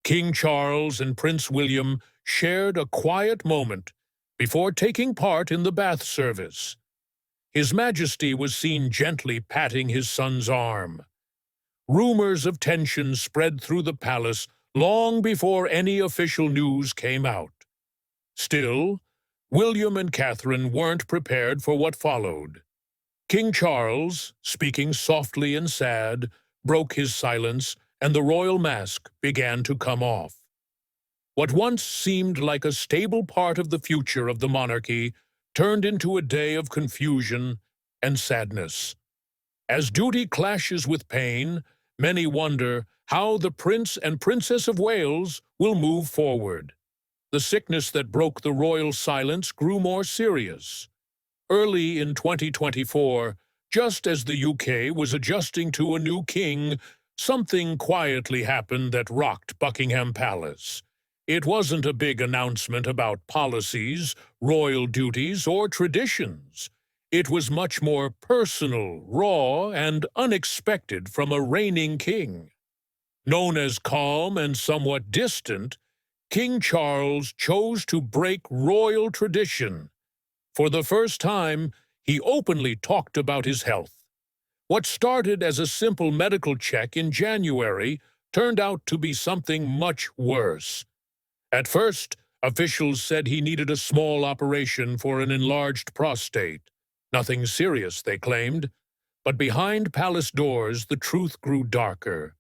King Charles and Prince William shared a quiet moment before taking part in the bath service. His Majesty was seen gently patting his son's arm. Rumors of tension spread through the palace long before any official news came out. Still, William and Catherine weren't prepared for what followed. King Charles, speaking softly and sad, broke his silence, and the royal mask began to come off. What once seemed like a stable part of the future of the monarchy turned into a day of confusion and sadness. As duty clashes with pain, many wonder how the Prince and Princess of Wales will move forward. The sickness that broke the royal silence grew more serious. Early in 2024, just as the UK was adjusting to a new king, something quietly happened that rocked Buckingham Palace. It wasn't a big announcement about policies, royal duties, or traditions. It was much more personal, raw, and unexpected from a reigning king. Known as calm and somewhat distant, King Charles chose to break royal tradition. For the first time, he openly talked about his health. What started as a simple medical check in January turned out to be something much worse. At first, officials said he needed a small operation for an enlarged prostate. Nothing serious, they claimed. But behind palace doors, the truth grew darker.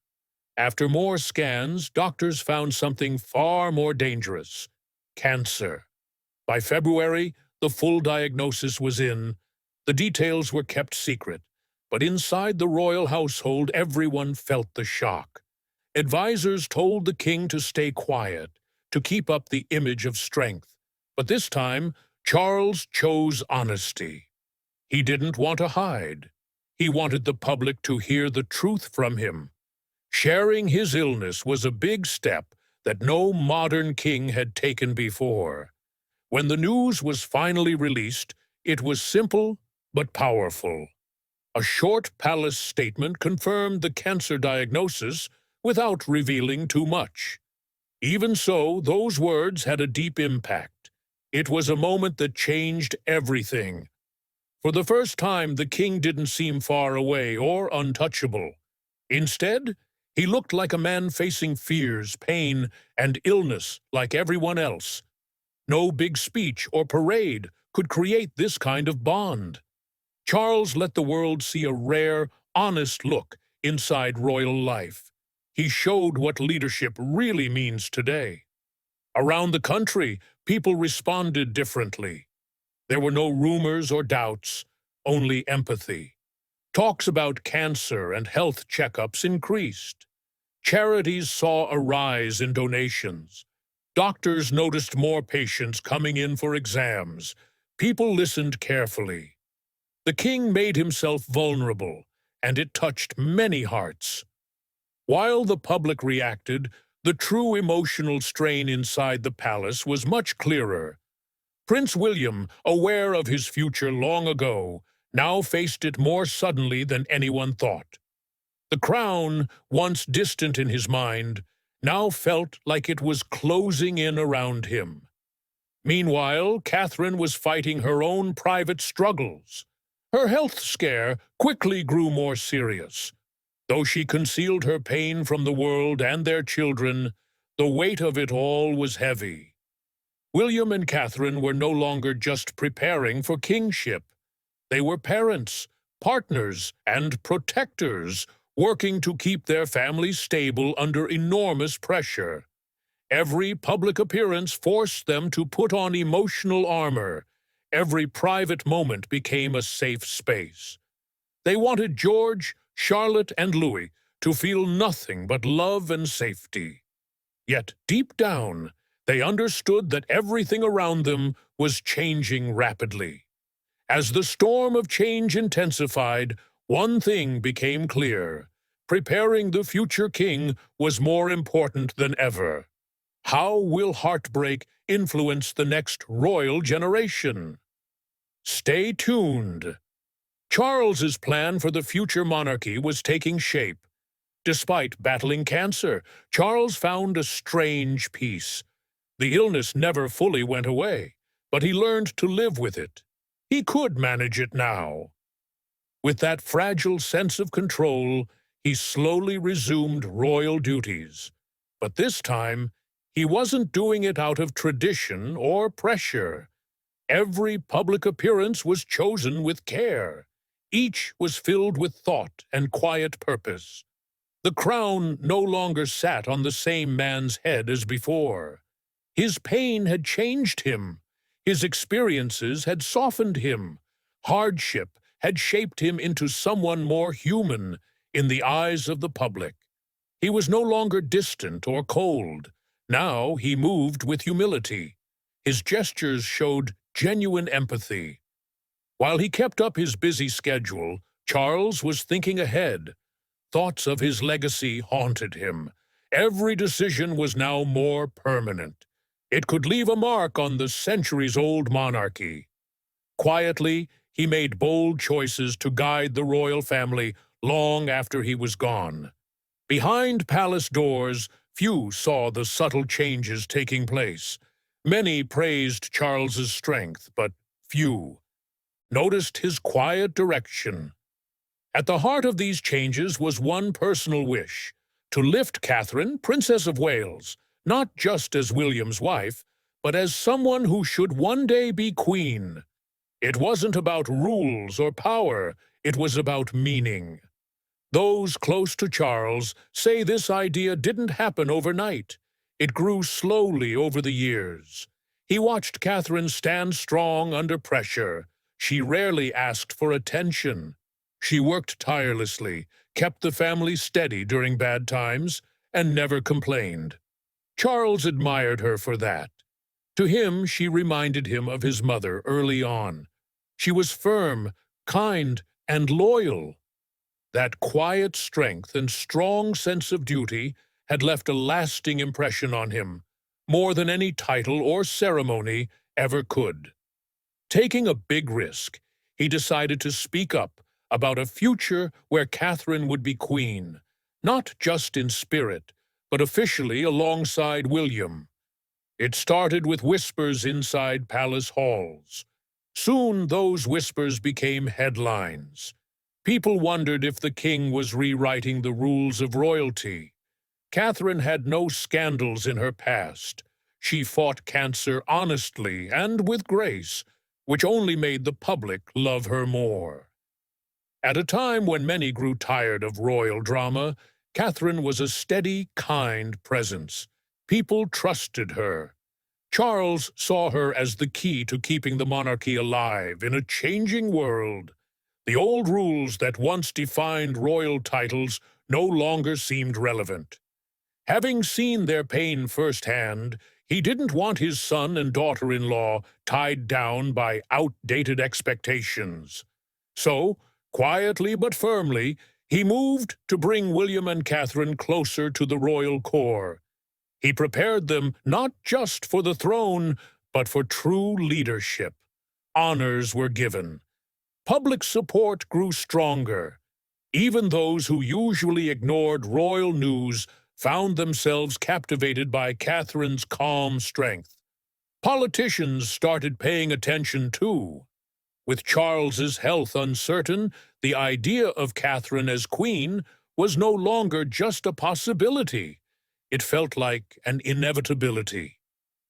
After more scans, doctors found something far more dangerous: cancer. By February, the full diagnosis was in. The details were kept secret, but inside the royal household, everyone felt the shock. Advisors told the king to stay quiet, to keep up the image of strength. But this time, Charles chose honesty. He didn't want to hide. He wanted the public to hear the truth from him. Sharing his illness was a big step that no modern king had taken before. When the news was finally released, it was simple but powerful. A short palace statement confirmed the cancer diagnosis without revealing too much. Even so, those words had a deep impact. It was a moment that changed everything. For the first time, the king didn't seem far away or untouchable. Instead, he looked like a man facing fears, pain, and illness like everyone else. No big speech or parade could create this kind of bond. Charles let the world see a rare, honest look inside royal life. He showed what leadership really means today. Around the country, people responded differently. There were no rumors or doubts, only empathy. Talks about cancer and health checkups increased. Charities saw a rise in donations. Doctors noticed more patients coming in for exams. People listened carefully. The king made himself vulnerable, and it touched many hearts. While the public reacted, the true emotional strain inside the palace was much clearer. Prince William, aware of his future long ago, now faced it more suddenly than anyone thought. The crown, once distant in his mind, now felt like it was closing in around him. Meanwhile, Catherine was fighting her own private struggles. Her health scare quickly grew more serious. Though she concealed her pain from the world and their children, the weight of it all was heavy. William and Catherine were no longer just preparing for kingship. They were parents, partners, and protectors, working to keep their families stable under enormous pressure. Every public appearance forced them to put on emotional armor. Every private moment became a safe space. They wanted George, Charlotte, and Louis to feel nothing but love and safety. Yet, deep down, they understood that everything around them was changing rapidly. As the storm of change intensified, one thing became clear: preparing the future king was more important than ever. How will heartbreak influence the next royal generation? Stay tuned. Charles's plan for the future monarchy was taking shape. Despite battling cancer, Charles found a strange peace. The illness never fully went away, but he learned to live with it. He could manage it now. With that fragile sense of control, he slowly resumed royal duties. But this time, he wasn't doing it out of tradition or pressure. Every public appearance was chosen with care. Each was filled with thought and quiet purpose. The crown no longer sat on the same man's head as before. His pain had changed him. His experiences had softened him. Hardship had shaped him into someone more human in the eyes of the public. He was no longer distant or cold. Now he moved with humility. His gestures showed genuine empathy. While he kept up his busy schedule, Charles was thinking ahead. Thoughts of his legacy haunted him. Every decision was now more permanent. It could leave a mark on the centuries-old monarchy. Quietly, he made bold choices to guide the royal family long after he was gone. Behind palace doors, few saw the subtle changes taking place. Many praised Charles's strength, but few noticed his quiet direction. At the heart of these changes was one personal wish: to lift Catherine, Princess of Wales, not just as William's wife, but as someone who should one day be queen. It wasn't about rules or power, it was about meaning. Those close to Charles say this idea didn't happen overnight. It grew slowly over the years. He watched Catherine stand strong under pressure. She rarely asked for attention. She worked tirelessly, kept the family steady during bad times, and never complained. Charles admired her for that. To him, she reminded him of his mother early on. She was firm, kind, and loyal. That quiet strength and strong sense of duty had left a lasting impression on him, more than any title or ceremony ever could. Taking a big risk, he decided to speak up about a future where Catherine would be queen, not just in spirit, but officially alongside William. It started with whispers inside palace halls. Soon those whispers became headlines. People wondered if the king was rewriting the rules of royalty. Catherine had no scandals in her past. She fought cancer honestly and with grace, which only made the public love her more. At a time when many grew tired of royal drama, Catherine was a steady, kind presence. People trusted her. Charles saw her as the key to keeping the monarchy alive in a changing world. The old rules that once defined royal titles no longer seemed relevant. Having seen their pain firsthand, he didn't want his son and daughter-in-law tied down by outdated expectations. So, quietly but firmly, he moved to bring William and Catherine closer to the royal core. He prepared them not just for the throne, but for true leadership. Honors were given. Public support grew stronger. Even those who usually ignored royal news found themselves captivated by Catherine's calm strength. Politicians started paying attention too. With Charles's health uncertain, the idea of Catherine as queen was no longer just a possibility. It felt like an inevitability.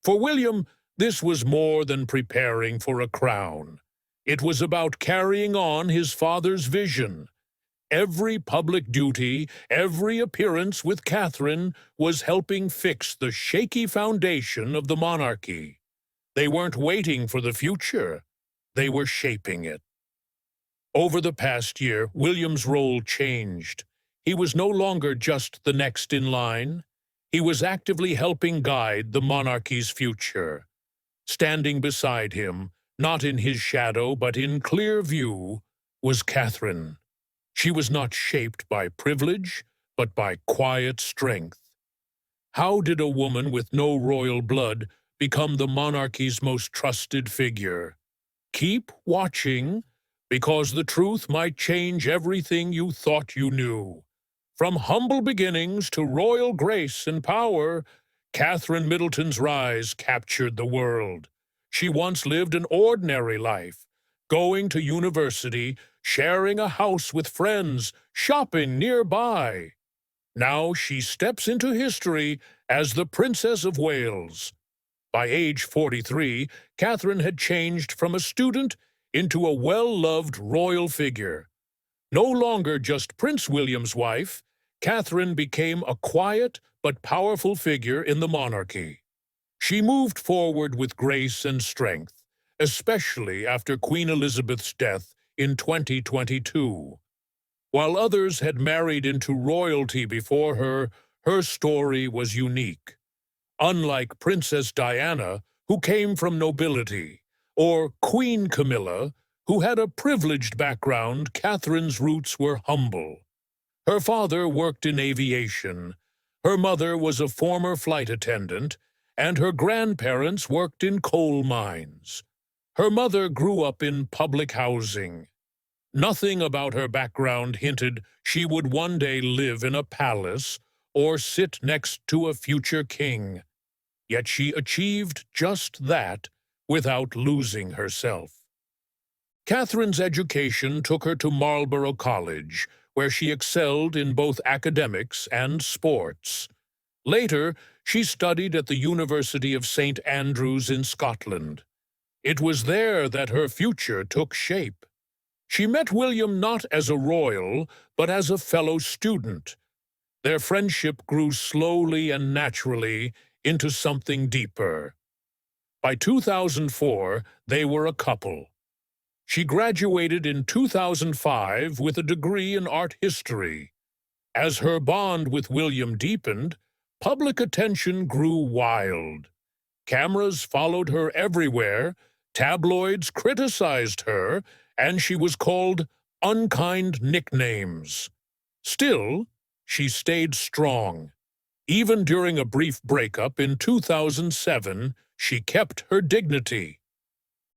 For William, this was more than preparing for a crown. It was about carrying on his father's vision. Every public duty, every appearance with Catherine was helping fix the shaky foundation of the monarchy. They weren't waiting for the future. They were shaping it. Over the past year, William's role changed. He was no longer just the next in line. He was actively helping guide the monarchy's future. Standing beside him, not in his shadow but in clear view, was Catherine. She was not shaped by privilege, but by quiet strength. How did a woman with no royal blood become the monarchy's most trusted figure? Keep watching, because the truth might change everything you thought you knew. From humble beginnings to royal grace and power, Catherine Middleton's rise captured the world. She once lived an ordinary life, going to university, sharing a house with friends, shopping nearby. Now she steps into history as the Princess of Wales. By age 43, Catherine had changed from a student into a well-loved royal figure. No longer just Prince William's wife, Catherine became a quiet but powerful figure in the monarchy. She moved forward with grace and strength, especially after Queen Elizabeth's death in 2022. While others had married into royalty before her, her story was unique. Unlike Princess Diana, who came from nobility, or Queen Camilla, who had a privileged background, Catherine's roots were humble. Her father worked in aviation, her mother was a former flight attendant, and her grandparents worked in coal mines. Her mother grew up in public housing. Nothing about her background hinted she would one day live in a palace or sit next to a future king. Yet she achieved just that without losing herself. Catherine's education took her to Marlborough College, where she excelled in both academics and sports. Later, she studied at the University of St. Andrews in Scotland. It was there that her future took shape. She met William not as a royal, but as a fellow student. Their friendship grew slowly and naturally into something deeper. By 2004, they were a couple. She graduated in 2005 with a degree in art history. As her bond with William deepened, public attention grew wild. Cameras followed her everywhere, tabloids criticized her, and she was called unkind nicknames. Still, she stayed strong. Even during a brief breakup in 2007, she kept her dignity.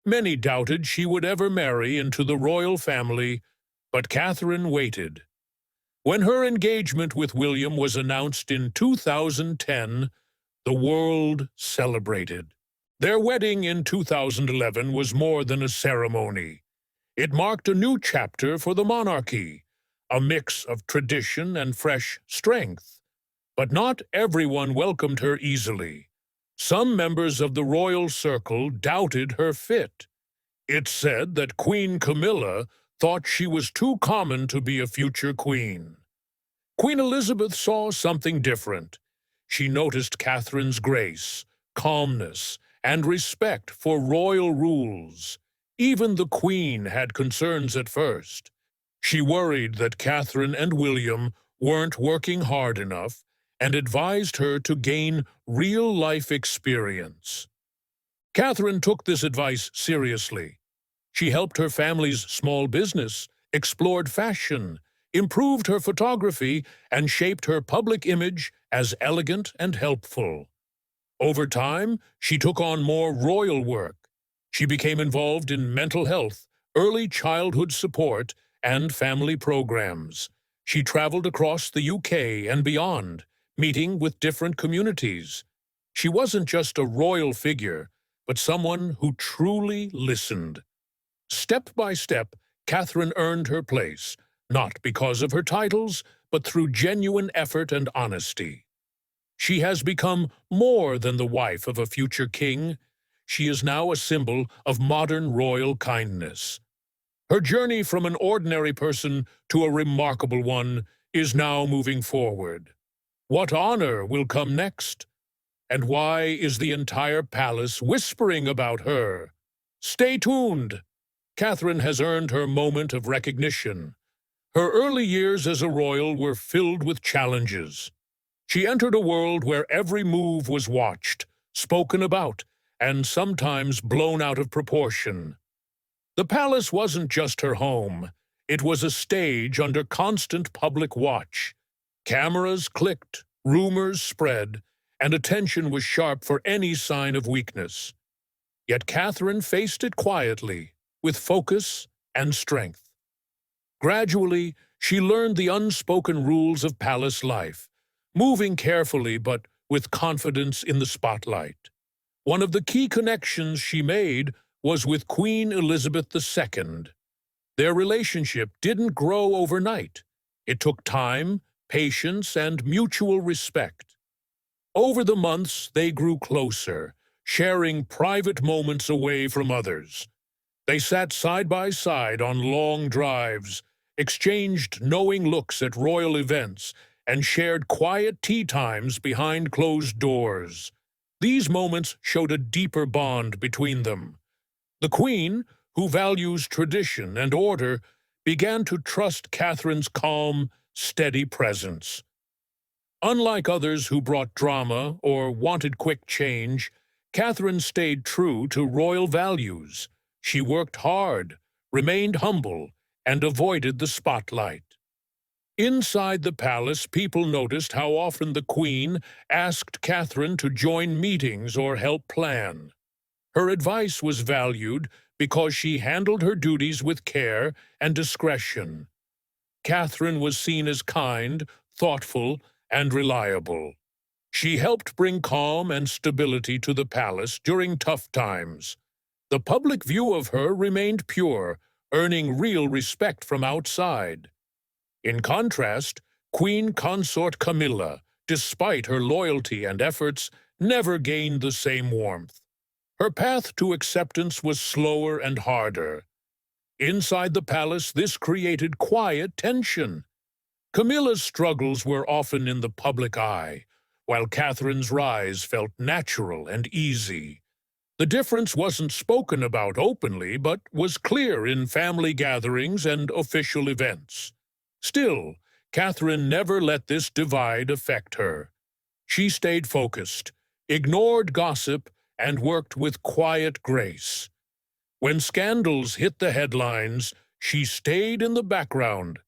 Many doubted she would ever marry into the royal family, but Catherine waited. When her engagement with William was announced in 2010, the world celebrated. Their wedding in 2011 was more than a ceremony. It marked a new chapter for the monarchy, a mix of tradition and fresh strength. But not everyone welcomed her easily. Some members of the royal circle doubted her fit. It's said that Queen Camilla thought she was too common to be a future queen. Queen Elizabeth saw something different. She noticed Catherine's grace, calmness, and respect for royal rules. Even the Queen had concerns at first. She worried that Catherine and William weren't working hard enough and advised her to gain real-life experience. Catherine took this advice seriously. She helped her family's small business, explored fashion, improved her photography, and shaped her public image as elegant and helpful. Over time, she took on more royal work. She became involved in mental health, early childhood support, and family programs. She traveled across the UK and beyond, meeting with different communities. She wasn't just a royal figure, but someone who truly listened. Step by step, Catherine earned her place, not because of her titles, but through genuine effort and honesty. She has become more than the wife of a future king. She is now a symbol of modern royal kindness. Her journey from an ordinary person to a remarkable one is now moving forward. What honor will come next? And why is the entire palace whispering about her? Stay tuned. Catherine has earned her moment of recognition. Her early years as a royal were filled with challenges. She entered a world where every move was watched, spoken about, and sometimes blown out of proportion. The palace wasn't just her home. It was a stage under constant public watch. Cameras clicked, rumors spread, and attention was sharp for any sign of weakness. Yet Catherine faced it quietly, with focus and strength. Gradually, She learned the unspoken rules of palace life, moving carefully but with confidence in the spotlight. One of the key connections she made was with Queen Elizabeth II. Their relationship didn't grow overnight. It took time, patience, and mutual respect. Over the months, they grew closer, sharing private moments away from others. They sat side by side on long drives, exchanged knowing looks at royal events, and shared quiet tea times behind closed doors. These moments showed a deeper bond between them. The Queen, who values tradition and order, began to trust Catherine's calm, steady presence. Unlike others who brought drama or wanted quick change, Catherine stayed true to royal values. She worked hard, remained humble, and avoided the spotlight. Inside the palace, people noticed how often the Queen asked Catherine to join meetings or help plan. Her advice was valued because she handled her duties with care and discretion. Catherine was seen as kind, thoughtful, and reliable. She helped bring calm and stability to the palace during tough times. The public view of her remained pure, earning real respect from outside. In contrast, Queen Consort Camilla, despite her loyalty and efforts, never gained the same warmth. Her path to acceptance was slower and harder. Inside the palace, this created quiet tension. Camilla's struggles were often in the public eye, while Catherine's rise felt natural and easy. The difference wasn't spoken about openly, but was clear in family gatherings and official events. Still, Catherine never let this divide affect her. She stayed focused, ignored gossip, and worked with quiet grace. When scandals hit the headlines, she stayed in the background.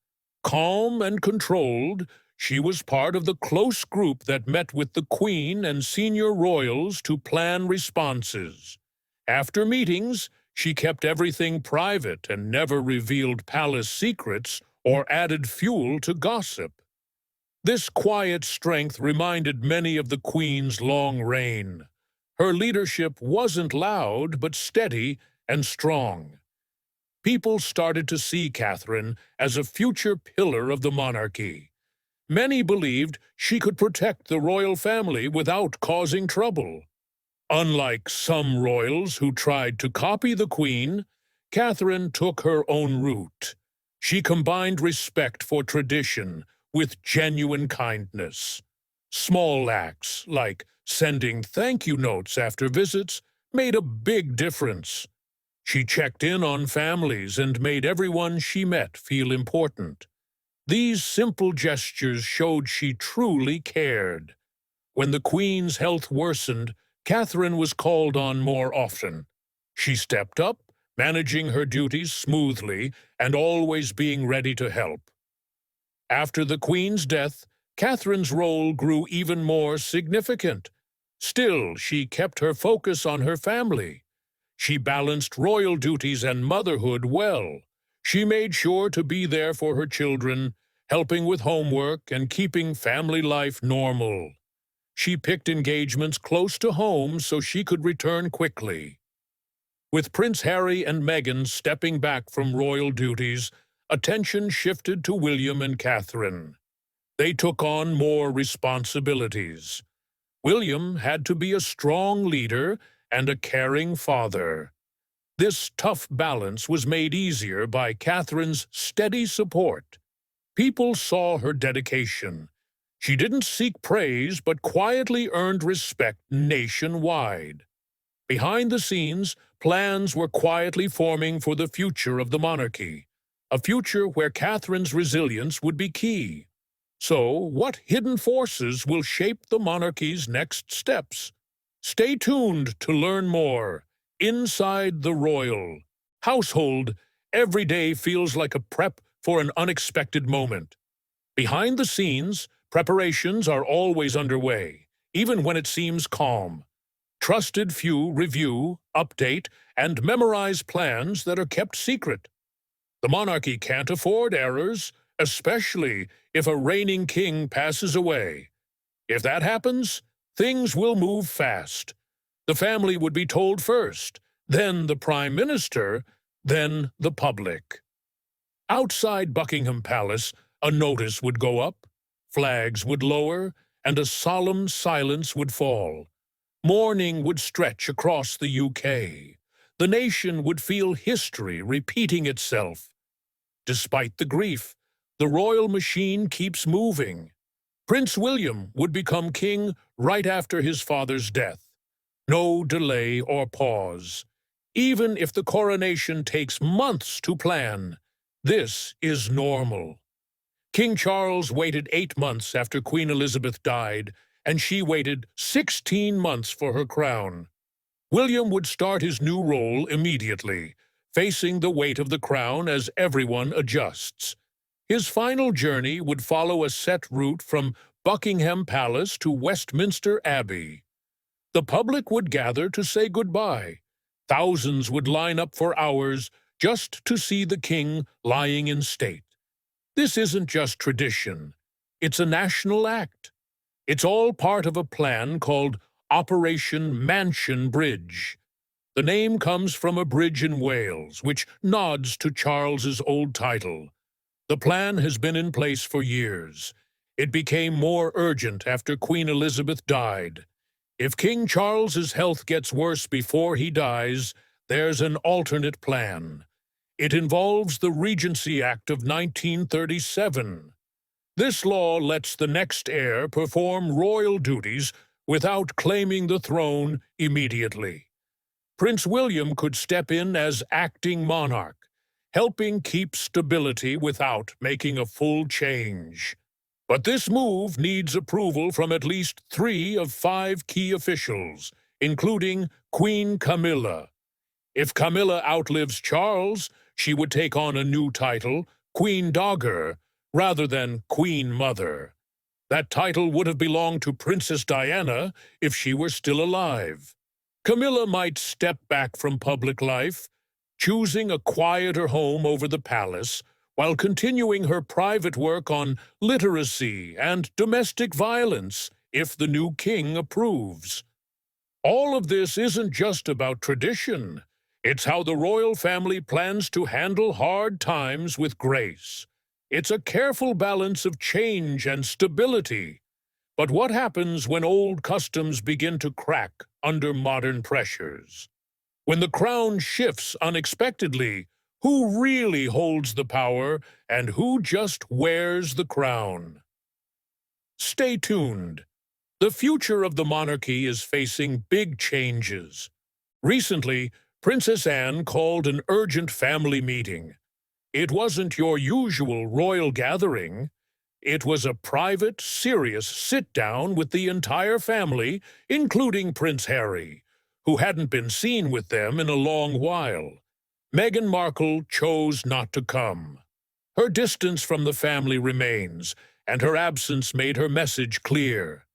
Calm and controlled, she was part of the close group that met with the Queen and senior royals to plan responses. After meetings, she kept everything private and never revealed palace secrets or added fuel to gossip. This quiet strength reminded many of the Queen's long reign. Her leadership wasn't loud, but steady and strong. People started to see Catherine as a future pillar of the monarchy. Many believed she could protect the royal family without causing trouble. Unlike some royals who tried to copy the Queen, Catherine took her own route. She combined respect for tradition with genuine kindness. Small acts, like sending thank you notes after visits, made a big difference. She checked in on families and made everyone she met feel important. These simple gestures showed she truly cared. When the Queen's health worsened, Catherine was called on more often. She stepped up, managing her duties smoothly and always being ready to help. After the Queen's death, Catherine's role grew even more significant. Still, she kept her focus on her family. She balanced royal duties and motherhood well. She made sure to be there for her children, helping with homework and keeping family life normal. She picked engagements close to home so she could return quickly. With Prince Harry and Meghan stepping back from royal duties, attention shifted to William and Catherine. They took on more responsibilities. William had to be a strong leader and a caring father. This tough balance was made easier by Catherine's steady support. People saw her dedication. She didn't seek praise, but quietly earned respect nationwide. Behind the scenes, plans were quietly forming for the future of the monarchy, a future where Catherine's resilience would be key. So, what hidden forces will shape the monarchy's next steps? Stay tuned to learn more. Inside the royal household, every day feels like a prep for an unexpected moment. Behind the scenes, preparations are always underway, even when it seems calm. Trusted few review, update, and memorize plans that are kept secret. The monarchy can't afford errors, especially if a reigning king passes away. If that happens, things will move fast. The family would be told first, then the Prime Minister, then the public. Outside Buckingham Palace, a notice would go up, flags would lower, and a solemn silence would fall. Mourning would stretch across the UK. The nation would feel history repeating itself. Despite the grief, the royal machine keeps moving. Prince William would become king right after his father's death. No delay or pause. Even if the coronation takes months to plan, this is normal. King Charles waited 8 months after Queen Elizabeth died, and she waited 16 months for her crown. William would start his new role immediately, facing the weight of the crown as everyone adjusts. His final journey would follow a set route from Buckingham Palace to Westminster Abbey. The public would gather to say goodbye. Thousands would line up for hours just to see the king lying in state. This isn't just tradition. It's a national act. It's all part of a plan called Operation Mansion Bridge. The name comes from a bridge in Wales, which nods to Charles's old title. The plan has been in place for years. It became more urgent after Queen Elizabeth died. If King Charles's health gets worse before he dies, there's an alternate plan. It involves the Regency Act of 1937. This law lets the next heir perform royal duties without claiming the throne immediately. Prince William could step in as acting monarch, helping keep stability without making a full change. But this move needs approval from at least 3 of 5 key officials, including Queen Camilla. If Camilla outlives Charles, she would take on a new title, Queen Dowager, rather than Queen Mother. That title would have belonged to Princess Diana if she were still alive. Camilla might step back from public life, choosing a quieter home over the palace, while continuing her private work on literacy and domestic violence if the new king approves. All of this isn't just about tradition. It's how the royal family plans to handle hard times with grace. It's a careful balance of change and stability. But what happens when old customs begin to crack under modern pressures? When the crown shifts unexpectedly, who really holds the power and who just wears the crown? Stay tuned. The future of the monarchy is facing big changes. Recently, Princess Anne called an urgent family meeting. It wasn't your usual royal gathering. It was a private, serious sit-down with the entire family, including Prince Harry, who hadn't been seen with them in a long while. Meghan Markle chose not to come. Her distance from the family remains, and her absence made her message clear.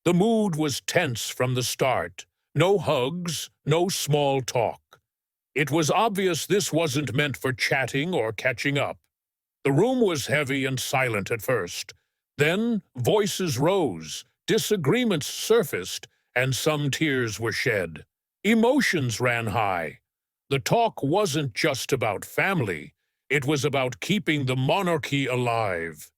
The mood was tense from the start. No hugs, no small talk. It was obvious this wasn't meant for chatting or catching up. The room was heavy and silent at first. Then voices rose, disagreements surfaced, and some tears were shed. Emotions ran high. The talk wasn't just about family. It was about keeping the monarchy alive.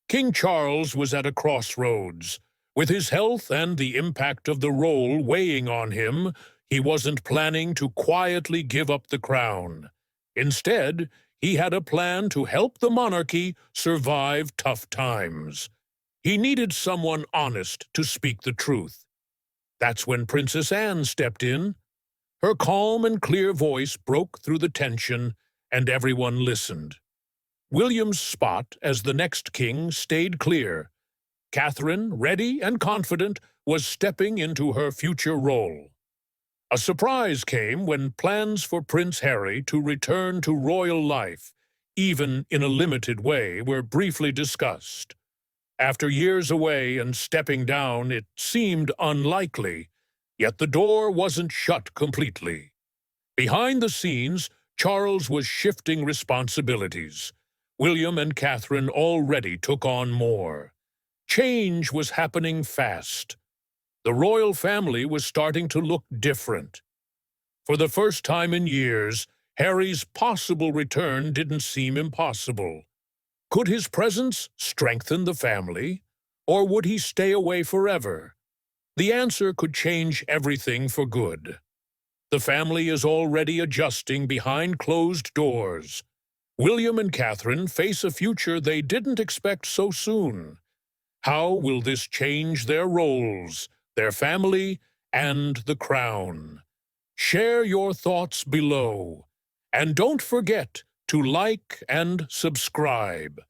King Charles was at a crossroads. With his health and the impact of the role weighing on him, he wasn't planning to quietly give up the crown. Instead, he had a plan to help the monarchy survive tough times. He needed someone honest to speak the truth. That's when Princess Anne stepped in. Her calm and clear voice broke through the tension, and everyone listened. William's spot as the next king stayed clear. Catherine, ready and confident, was stepping into her future role. A surprise came when plans for Prince Harry to return to royal life, even in a limited way, were briefly discussed. After years away and stepping down, it seemed unlikely, yet the door wasn't shut completely. Behind the scenes, Charles was shifting responsibilities. William and Catherine already took on more. Change was happening fast. The royal family was starting to look different. For the first time in years, Harry's possible return didn't seem impossible. Could his presence strengthen the family, or would he stay away forever? The answer could change everything for good. The family is already adjusting behind closed doors. William and Catherine face a future they didn't expect so soon. How will this change their roles, their family, and the crown? Share your thoughts below. And don't forget to like and subscribe.